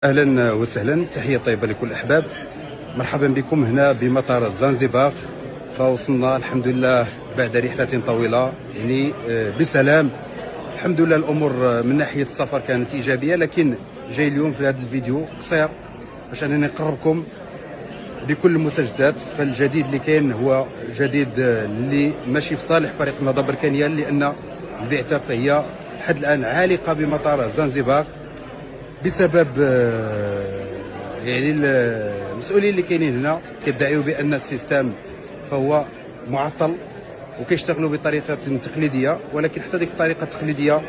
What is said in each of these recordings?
اهلا وسهلا، تحيه طيبه لكل الاحباب. مرحبا بكم هنا بمطار زنزبار. فوصلنا الحمد لله بعد رحله طويله بسلام. الحمد لله الامور من ناحيه السفر كانت ايجابيه، لكن جاي اليوم في هذا الفيديو قصير باش انني نقربكم بكل المستجدات. فالجديد اللي كاين هو جديد اللي ماشي في صالح فريق النهضه بركانيه، لان البعثه فهي لحد الان عالقه بمطار زنزبار بسبب المسؤولين اللي كاينين هنا كيدعيوا بان السيستم فهو معطل وكيشتغلوا بطريقه تقليديه، ولكن حتى ديك الطريقه التقليديه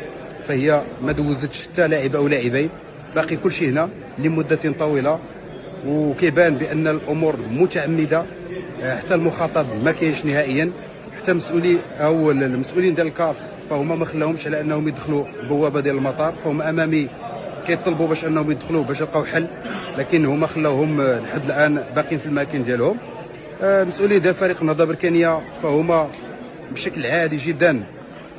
فهي ما دوزتش حتى لاعب او لاعبين، باقي كل شيء هنا لمده طويله، وكيبان بان الامور متعمده. حتى المخاطب ما كاينش نهائيا، حتى مسؤولي او المسؤولين ديال الكاف فهما ما خلاهمش على انهم يدخلوا البوابه ديال المطار، فهم امامي كيطلبوا باش انهم يدخلوا باش يلقاو حل، لكن هما خلاوهم لحد الان باقيين في المكان ديالهم. مسؤولين ديال فريق النهضه بركانيه فهما بشكل عادي جدا،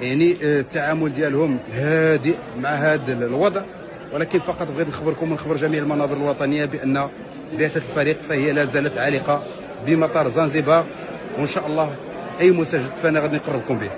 التعامل ديالهم هادئ مع هذا الوضع، ولكن فقط بغيت نخبركم ونخبر جميع المنابر الوطنيه بان بعثه الفريق فهي لا زالت عالقه بمطار زنزبار، وان شاء الله اي مستجد فانا غادي نقربكم به.